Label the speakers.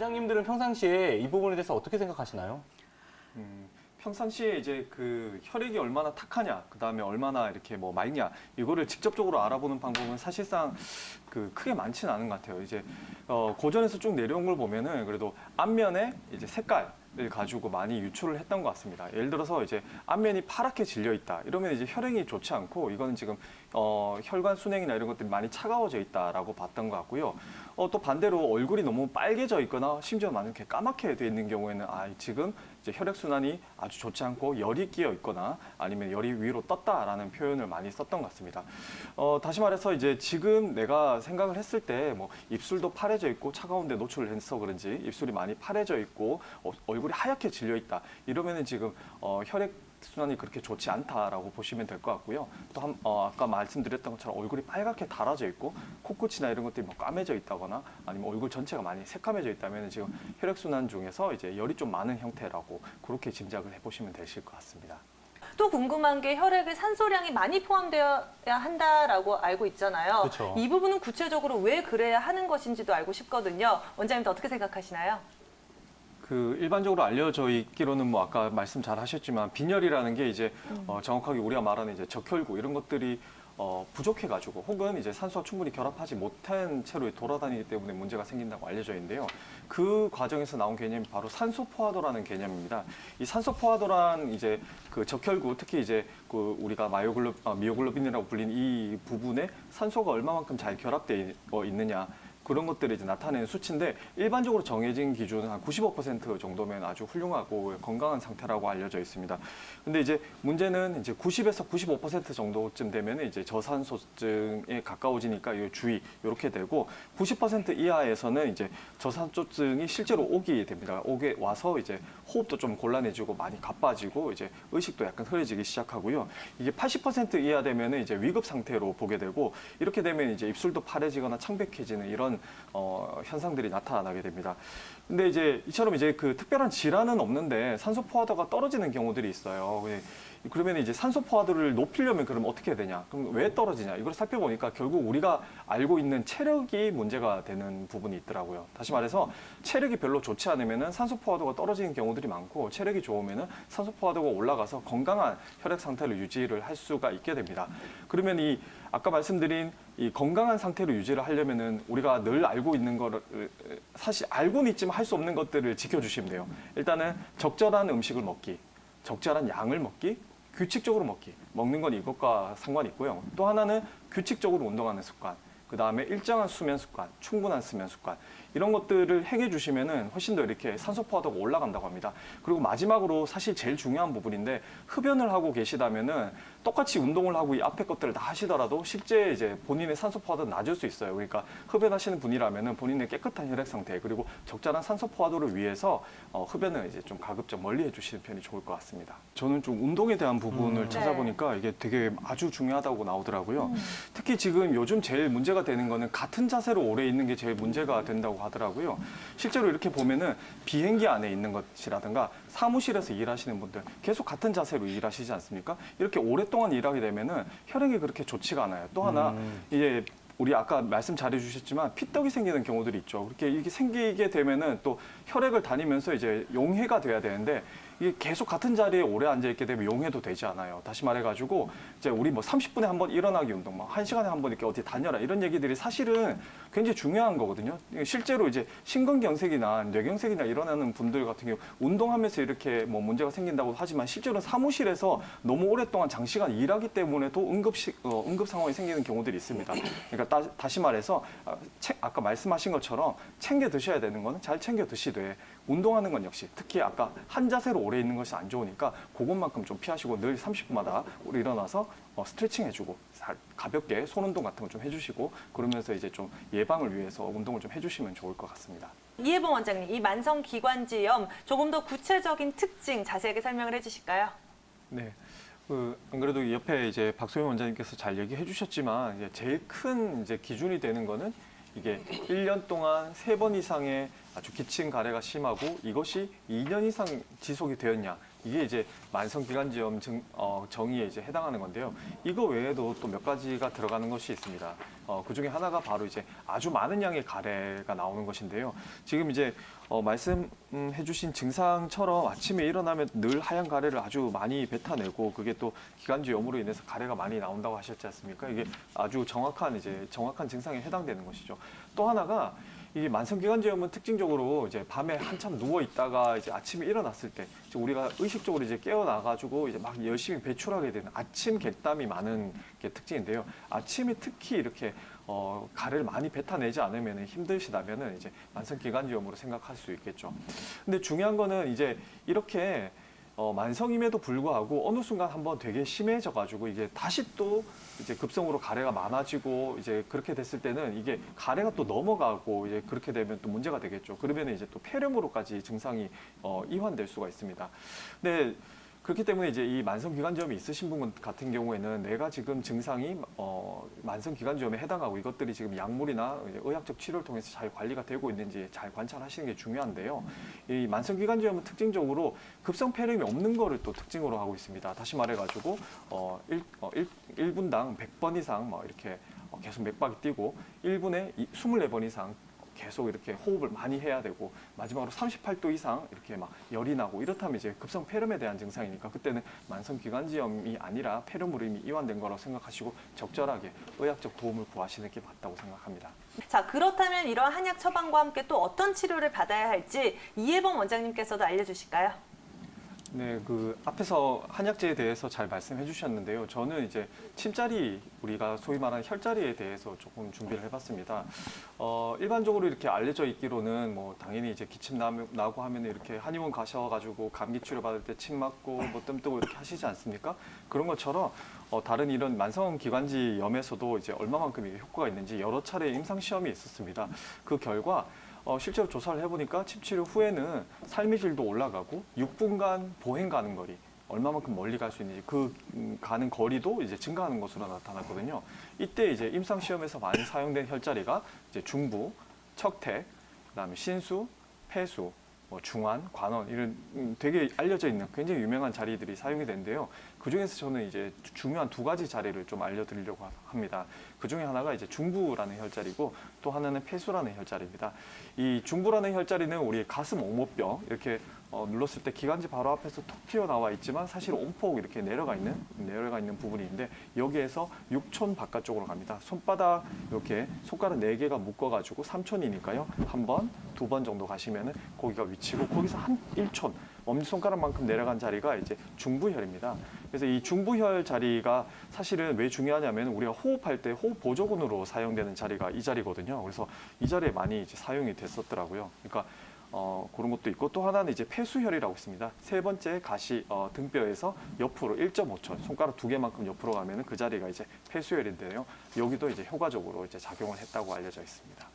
Speaker 1: 원장님들은 평상시에 이 부분에 대해서 어떻게 생각하시나요?
Speaker 2: 평상시에 이제 그 혈액이 얼마나 탁하냐, 그 다음에 얼마나 이렇게 뭐 맑냐, 이거를 직접적으로 알아보는 방법은 사실상 그 크게 많지는 않은 것 같아요. 이제 고전에서 쭉 내려온 걸 보면은 그래도 앞면에 이제 색깔을 가지고 많이 유출을 했던 것 같습니다. 예를 들어서 이제 앞면이 파랗게 질려 있다. 이러면 이제 혈행이 좋지 않고 이거는 지금 혈관 순행이나 이런 것들이 많이 차가워져 있다라고 봤던 것 같고요. 또 반대로 얼굴이 너무 빨개져 있거나 심지어 많이 이렇게 까맣게 돼 있는 경우에는 지금 이제 혈액 순환이 아주 좋지 않고 열이 끼어 있거나 아니면 열이 위로 떴다라는 표현을 많이 썼던 것 같습니다. 다시 말해서 이제 지금 내가 생각을 했을 때 뭐 입술도 파래져 있고 차가운데 노출을 해서 그런지 입술이 많이 파래져 있고 얼굴이 하얗게 질려 있다. 이러면은 지금 혈액 순환이 그렇게 좋지 않다라고 보시면 될 것 같고요. 또 아까 말씀드렸던 것처럼 얼굴이 빨갛게 달아져 있고 코끝이나 이런 것들이 뭐 까매져 있다거나 아니면 얼굴 전체가 많이 새카매져 있다면 지금 혈액 순환 중에서 이제 열이 좀 많은 형태라고 그렇게 짐작을 해보시면 되실 것 같습니다.
Speaker 3: 또 궁금한 게 혈액에 산소량이 많이 포함되어야 한다라고 알고 있잖아요.
Speaker 1: 그렇죠.
Speaker 3: 이 부분은 구체적으로 왜 그래야 하는 것인지도 알고 싶거든요. 원장님도 어떻게 생각하시나요?
Speaker 2: 그 일반적으로 알려져 있기로는 뭐 아까 말씀 잘 하셨지만 빈혈이라는 게 이제 정확하게 우리가 말하는 이제 적혈구 이런 것들이 부족해가지고 혹은 이제 산소와 충분히 결합하지 못한 채로 돌아다니기 때문에 문제가 생긴다고 알려져 있는데요. 그 과정에서 나온 개념이 바로 산소 포화도라는 개념입니다. 이 산소 포화도란 이제 그 적혈구 특히 이제 그 우리가 미오글로빈이라고 불리는 이 부분에 산소가 얼마만큼 잘 결합되어 있느냐. 그런 것들을 이제 나타내는 수치인데 일반적으로 정해진 기준은 한 95% 정도면 아주 훌륭하고 건강한 상태라고 알려져 있습니다. 근데 이제 문제는 이제 90에서 95% 정도쯤 되면 이제 저산소증에 가까워지니까 이 주의 이렇게 되고 90% 이하에서는 이제 저산소증이 실제로 오게 됩니다. 오게 와서 이제 호흡도 좀 곤란해지고 많이 가빠지고 이제 의식도 약간 흐려지기 시작하고요. 이게 80% 이하 되면은 이제 위급 상태로 보게 되고 이렇게 되면 이제 입술도 파래지거나 창백해지는 이런 현상들이 나타나게 됩니다. 근데 이제 이처럼 이제 그 특별한 질환은 없는데 산소 포화도가 떨어지는 경우들이 있어요. 그러면 이제 산소 포화도를 높이려면 그럼 어떻게 해야 되냐? 그럼 왜 떨어지냐? 이걸 살펴보니까 결국 우리가 알고 있는 체력이 문제가 되는 부분이 있더라고요. 다시 말해서 체력이 별로 좋지 않으면은 산소 포화도가 떨어지는 경우들이 많고 체력이 좋으면은 산소 포화도가 올라가서 건강한 혈액 상태를 유지를 할 수가 있게 됩니다. 그러면 이 아까 말씀드린 이 건강한 상태로 유지를 하려면은 우리가 늘 알고 있는 거를 사실 알고는 있지만 할 수 없는 것들을 지켜주시면 돼요. 일단은 적절한 음식을 먹기, 적절한 양을 먹기, 규칙적으로 먹기. 먹는 건 이것과 상관이 있고요. 또 하나는 규칙적으로 운동하는 습관, 그 다음에 일정한 수면 습관, 충분한 수면 습관. 이런 것들을 행해 주시면은 훨씬 더 이렇게 산소 포화도가 올라간다고 합니다. 그리고 마지막으로 사실 제일 중요한 부분인데 흡연을 하고 계시다면은 똑같이 운동을 하고 이 앞에 것들을 다 하시더라도 실제 이제 본인의 산소 포화도는 낮을 수 있어요. 그러니까 흡연하시는 분이라면은 본인의 깨끗한 혈액 상태 그리고 적절한 산소 포화도를 위해서 흡연을 이제 좀 가급적 멀리 해주시는 편이 좋을 것 같습니다. 저는 좀 운동에 대한 부분을 찾아보니까 이게 되게 아주 중요하다고 나오더라고요. 특히 지금 요즘 제일 문제가 되는 거는 같은 자세로 오래 있는 게 제일 문제가 된다고 하더라고요. 실제로 이렇게 보면은 비행기 안에 있는 것이라든가 사무실에서 일하시는 분들 계속 같은 자세로 일하시지 않습니까? 이렇게 오랫동안 일하게 되면은 혈액이 그렇게 좋지가 않아요. 또 하나 이제 우리 아까 말씀 잘해주셨지만 피떡이 생기는 경우들이 있죠. 그렇게 이게 생기게 되면은 또 혈액을 다니면서 이제 용해가 돼야 되는데 이게 계속 같은 자리에 오래 앉아 있게 되면 용해도 되지 않아요. 다시 말해가지고 이제 우리 뭐 30분에 한 번 일어나기 운동, 막 1시간에 한 번 이렇게 어디 다녀라 이런 얘기들이 사실은 굉장히 중요한 거거든요. 실제로 이제 심근경색이나 뇌경색이나 일어나는 분들 같은 경우 운동하면서 이렇게 뭐 문제가 생긴다고 하지만 실제로는 사무실에서 너무 오랫동안 장시간 일하기 때문에도 응급 상황이 생기는 경우들이 있습니다. 그러니까 다시 말해서 아까 말씀하신 것처럼 챙겨 드셔야 되는 거는 잘 챙겨 드시되 운동하는 건 역시 특히 아까 한 자세로 오래 있는 것이 안 좋으니까 그것만큼 좀 피하시고 늘 30분마다 일어나서 스트레칭 해주고 가볍게 손 운동 같은 거 좀 해주시고 그러면서 이제 좀 예방을 위해서 운동을 좀 해주시면 좋을 것 같습니다.
Speaker 3: 이혜봉 원장님, 이 만성기관지염 조금 더 구체적인 특징 자세하게 설명을 해주실까요?
Speaker 2: 네. 안 그래도 옆에 이제 박소영 원장님께서 잘 얘기해 주셨지만 이제 제일 큰 이제 기준이 되는 거는 이게 1년 동안 3번 이상의 아주 기침 가래가 심하고 이것이 2년 이상 지속이 되었냐 이게 이제 만성기관지염 정의에 이제 해당하는 건데요. 이거 외에도 또 몇 가지가 들어가는 것이 있습니다. 그 중에 하나가 바로 이제 아주 많은 양의 가래가 나오는 것인데요. 지금 이제 말씀해주신 증상처럼 아침에 일어나면 늘 하얀 가래를 아주 많이 뱉어내고 그게 또 기관지염으로 인해서 가래가 많이 나온다고 하셨지 않습니까? 이게 아주 정확한 증상에 해당되는 것이죠. 또 하나가 이 만성기관지염은 특징적으로 이제 밤에 한참 누워 있다가 이제 아침에 일어났을 때 이제 우리가 의식적으로 이제 깨어나가지고 이제 막 열심히 배출하게 되는 아침 객담이 많은 게 특징인데요. 아침에 특히 이렇게 가래를 많이 뱉어내지 않으면 힘드시다면은 이제 만성기관지염으로 생각할 수 있겠죠. 근데 중요한 거는 이제 이렇게 만성임에도 불구하고 어느 순간 한번 되게 심해져가지고 이게 다시 또 이제 급성으로 가래가 많아지고 이제 그렇게 됐을 때는 이게 가래가 또 넘어가고 이제 그렇게 되면 또 문제가 되겠죠. 그러면 이제 또 폐렴으로까지 증상이 이환될 수가 있습니다. 근데 그렇기 때문에 이제 이 만성기관지염이 있으신 분 같은 경우에는 내가 지금 증상이 만성기관지염에 해당하고 이것들이 지금 약물이나 의학적 치료를 통해서 잘 관리가 되고 있는지 잘 관찰하시는 게 중요한데요. 이 만성기관지염은 특징적으로 급성 폐렴이 없는 거를 또 특징으로 하고 있습니다. 다시 말해가지고 1분당 100번 이상 막 이렇게 계속 맥박이 뛰고 1분에 24번 이상 계속 이렇게 호흡을 많이 해야 되고 마지막으로 38도 이상 이렇게 막 열이 나고 이렇다면 이제 급성 폐렴에 대한 증상이니까 그때는 만성기관지염이 아니라 폐렴으로 이미 이완된 거라고 생각하시고 적절하게 의학적 도움을 구하시는 게 맞다고 생각합니다.
Speaker 3: 자, 그렇다면 이러한 한약 처방과 함께 또 어떤 치료를 받아야 할지 이혜범 원장님께서도 알려주실까요?
Speaker 2: 네, 그 앞에서 한약재에 대해서 잘 말씀해 주셨는데요. 저는 이제 침자리, 우리가 소위 말하는 혈자리에 대해서 조금 준비를 해봤습니다. 일반적으로 이렇게 알려져 있기로는 뭐 당연히 이제 기침 나고 하면 이렇게 한의원 가셔가지고 감기 치료 받을 때 침 맞고 뭐 뜸 뜨고 이렇게 하시지 않습니까? 그런 것처럼 다른 이런 만성기관지염에서도 이제 얼마만큼 이게 효과가 있는지 여러 차례 임상 시험이 있었습니다. 그 결과 실제로 조사를 해보니까 침 치료 후에는 삶의 질도 올라가고 6분간 보행 가는 거리 얼마만큼 멀리 갈 수 있는지 그 가는 거리도 이제 증가하는 것으로 나타났거든요. 이때 이제 임상 시험에서 많이 사용된 혈자리가 이제 중부, 척택, 그다음에 신수, 폐수, 뭐 중환, 관원 이런 되게 알려져 있는 굉장히 유명한 자리들이 사용이 되는데요. 그 중에서 저는 이제 중요한 두 가지 자리를 좀 알려드리려고 합니다. 그 중에 하나가 이제 중부라는 혈자리고 또 하나는 폐수라는 혈자리입니다. 이 중부라는 혈자리는 우리 가슴 오모뼈 이렇게 눌렀을 때 기관지 바로 앞에서 톡 튀어나와 있지만 사실 온폭 이렇게 내려가 있는 부분인데 여기에서 6촌 바깥쪽으로 갑니다. 손바닥 이렇게 손가락 4개가 묶어가지고 3촌이니까요. 한 번, 2번 정도 가시면은 거기가 위치고 거기서 한 1촌 엄지손가락만큼 내려간 자리가 이제 중부혈입니다. 그래서 이 중부혈 자리가 사실은 왜 중요하냐면 우리가 호흡할 때 호흡 보조근으로 사용되는 자리가 이 자리거든요. 그래서 이 자리에 많이 이제 사용이 됐었더라고요. 그러니까 그런 것도 있고 또 하나는 이제 폐수혈이라고 있습니다. 세 번째 가시 등뼈에서 옆으로 1.5촌 손가락 2개만큼 옆으로 가면은 그 자리가 이제 폐수혈인데요. 여기도 이제 효과적으로 이제 작용을 했다고 알려져 있습니다.